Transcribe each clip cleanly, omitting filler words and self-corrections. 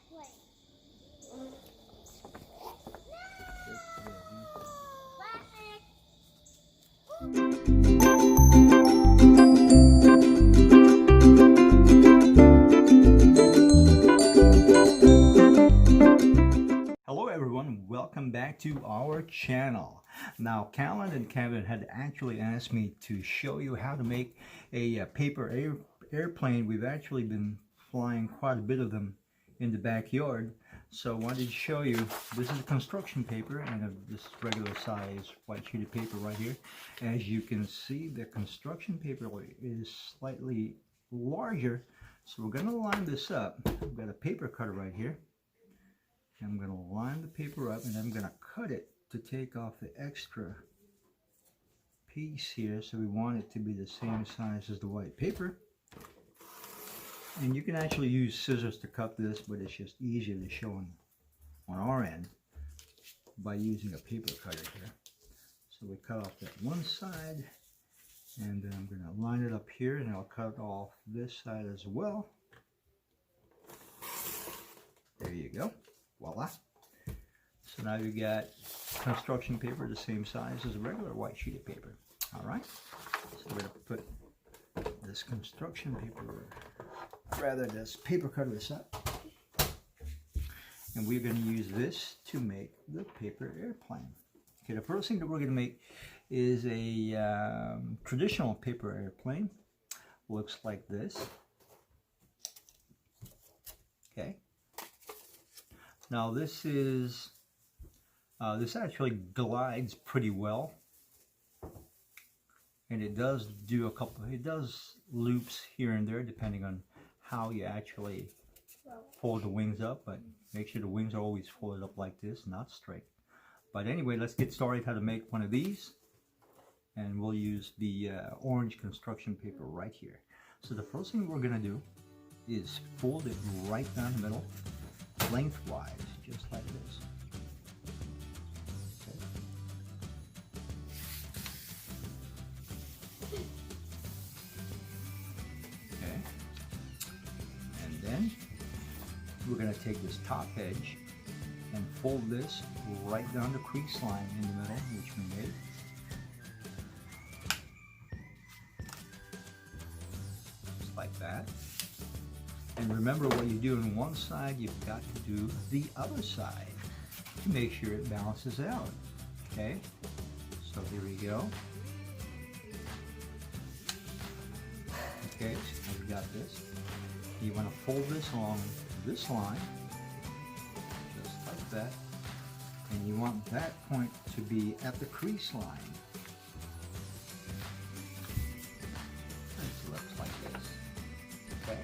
Hello everyone, welcome back to our channel. Now Callan and Kevin had actually asked me to show you how to make a paper airplane. We've actually been flying quite a bit of them in the backyard, so I wanted to show you. This is construction paper and this regular size white sheeted paper right here. As you can see, the construction paper is slightly larger, so we're going to line this up. I've got a paper cutter right here. I'm going to line the paper up and I'm going to cut it to take off the extra piece here. So we want it to be the same size as the white paper. And you can actually use scissors to cut this, but it's just easier to show on our end by using a paper cutter here. So we cut off that one side and then I'm going to line it up here and I'll cut off this side as well. There you go. Voila. So now you got construction paper the same size as a regular white sheet of paper. Alright, so we're going to put this construction paper, rather this paper cutter this up. And we're going to use this to make the paper airplane. Okay, the first thing that we're going to make is a traditional paper airplane. Looks like this. Okay. Now this is, this actually glides pretty well, and it does do it does loops here and there depending on how you actually fold the wings up, but make sure the wings are always folded up like this, not straight. But anyway, let's get started how to make one of these, and we'll use the orange construction paper right here. So the first thing we're going to do is fold it right down the middle, lengthwise, just like this. Okay. And then we're going to take this top edge and fold this right down the crease line in the middle, which we made. Just like that. And remember, what you do on one side, you've got to do the other side to make sure it balances out. Okay, so here we go. Okay, so we've got this. You want to fold this along this line, just like that. And you want that point to be at the crease line. It looks like this. Okay.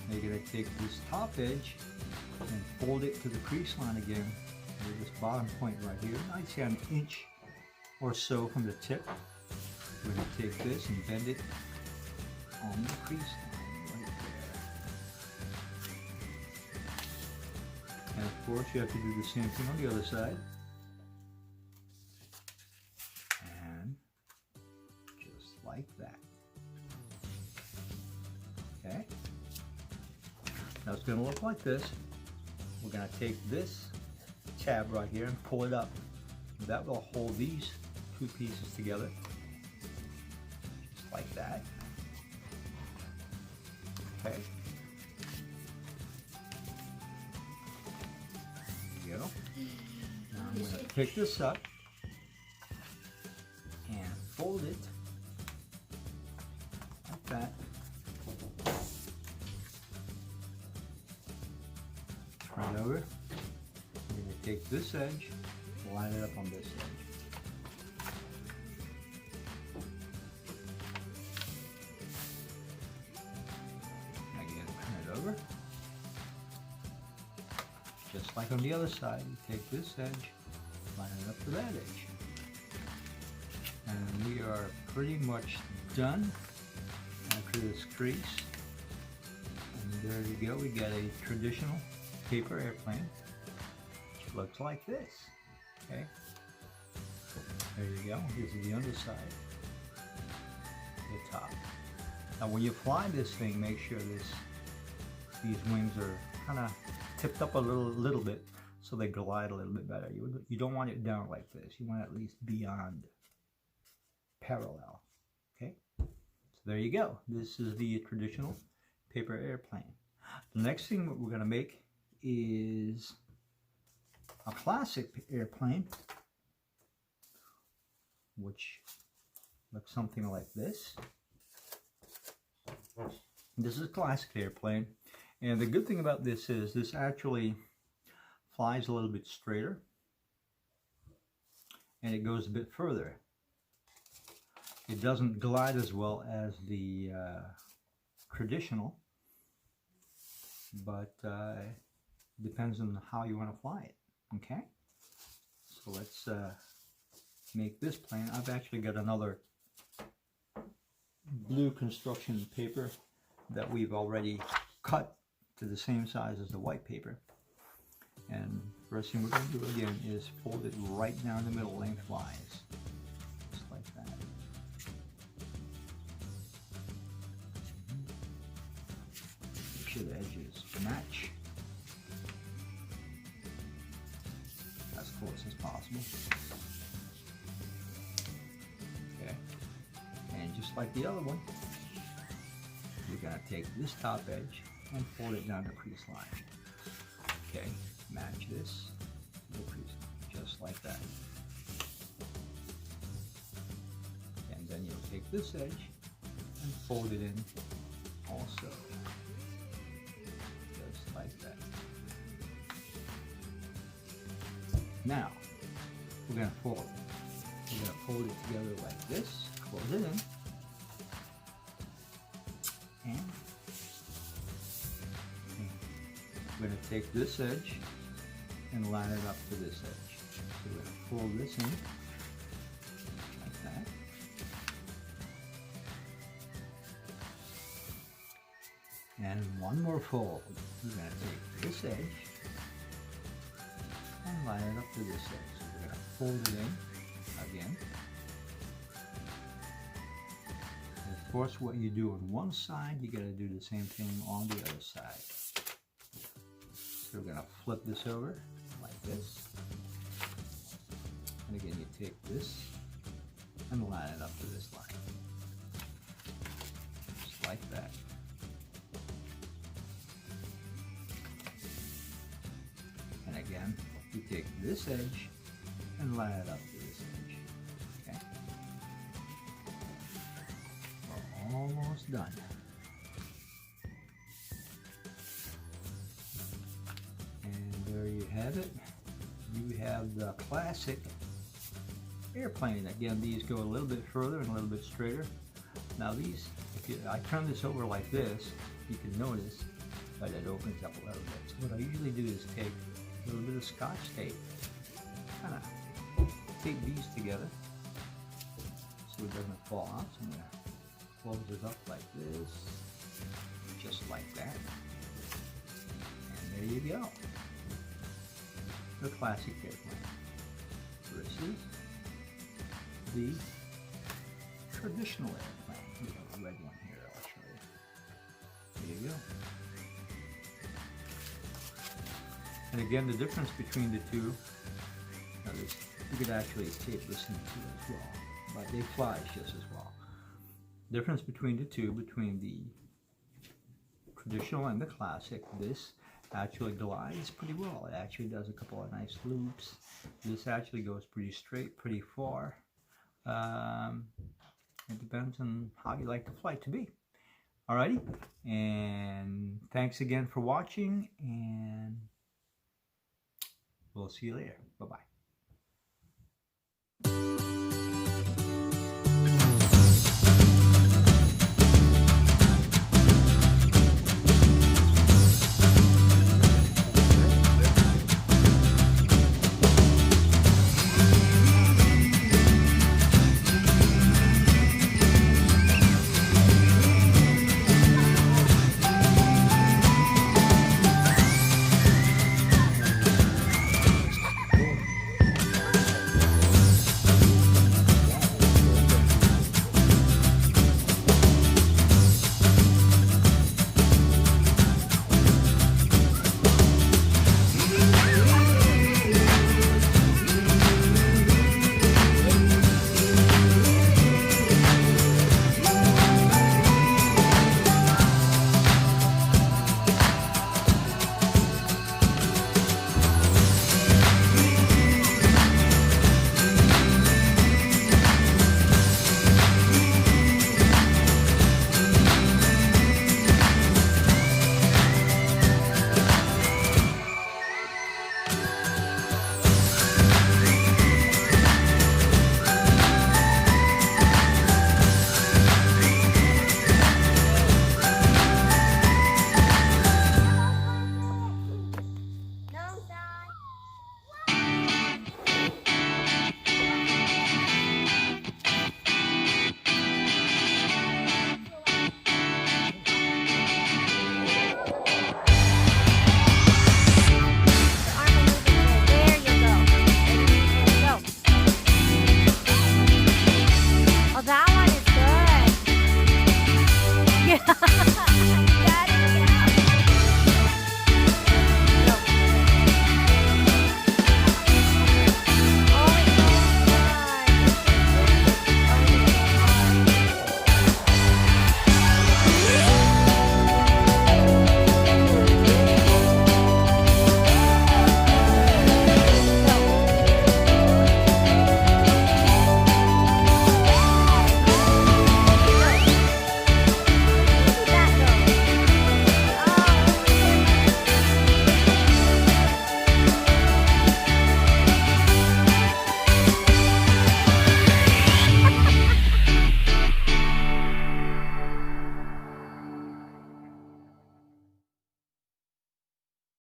Now you're going to take this top edge and fold it to the crease line again with this bottom point right here. I'd say an inch or so from the tip. We're going to take this and bend it on the crease line right there. And of course you have to do the same thing on the other side. And just like that. Okay. Now it's going to look like this. We're going to take this tab right here and pull it up. That will hold these two pieces together, just like that. Okay. There you go. Now I'm going to pick this up and fold it like that. Right over. I'm going to take this edge, line it up on this edge. Again, turn it over. Just like on the other side, you take this edge, line it up to that edge. And we are pretty much done after this crease. And there you go, we got a traditional paper airplane, which looks like this. Okay, there you go. This is the underside, the top. Now when you fly this thing, make sure this these wings are kind of tipped up a little bit, so they glide a little bit better. You don't want it down like this. You want it at least beyond parallel. Okay, so there you go. This is the traditional paper airplane. The next thing that we're going to make is a classic airplane, which looks something like this. This is a classic airplane, and the good thing about this is this actually flies a little bit straighter, and it goes a bit further. It doesn't glide as well as the traditional, but depends on how you want to fly it. Okay, so let's make this plane. I've actually got another blue construction paper that we've already cut to the same size as the white paper, and first thing we're going to do again is fold it right down the middle lengthwise, just like that. Make sure the edges match as close as possible. Okay, and just like the other one, we're going to take this top edge and fold it down the crease line. Okay, match this to the crease line, just like that. And then you'll take this edge and fold it in also, just like that. Now, we're going to fold it. We're going to fold it together like this, close it in, and we're going to take this edge and line it up to this edge. So we're going to fold this in like that. And one more fold. We're going to take this edge and line it up to this edge. So we're going to fold it in again. Of course, what you do on one side, you got to do the same thing on the other side. So we're going to flip this over like this. And again, you take this and line it up to this line. Just like that. And again, you take this edge and line it up to this edge. Okay? We're almost done. And there you have it. You have the classic airplane. Again, these go a little bit further and a little bit straighter. Now these, I turn this over like this, you can notice that it opens up a little bit. So what I usually do is take a little bit of Scotch tape, kind of tape these together so it doesn't fall out. So I'm going to close it up like this, just like that. And there you go. The classic airplane. This is the traditional airplane. We have a red one here, I'll show you. There you go. And again, the difference between the two, you could actually tape this in two as well, but they fly just as well. Difference between the two, between the traditional and the classic, this actually glides pretty well. It actually does a couple of nice loops. This actually goes pretty straight, pretty far. It depends on how you like the flight to be. Alrighty, and thanks again for watching, and we'll see you later. Bye-bye.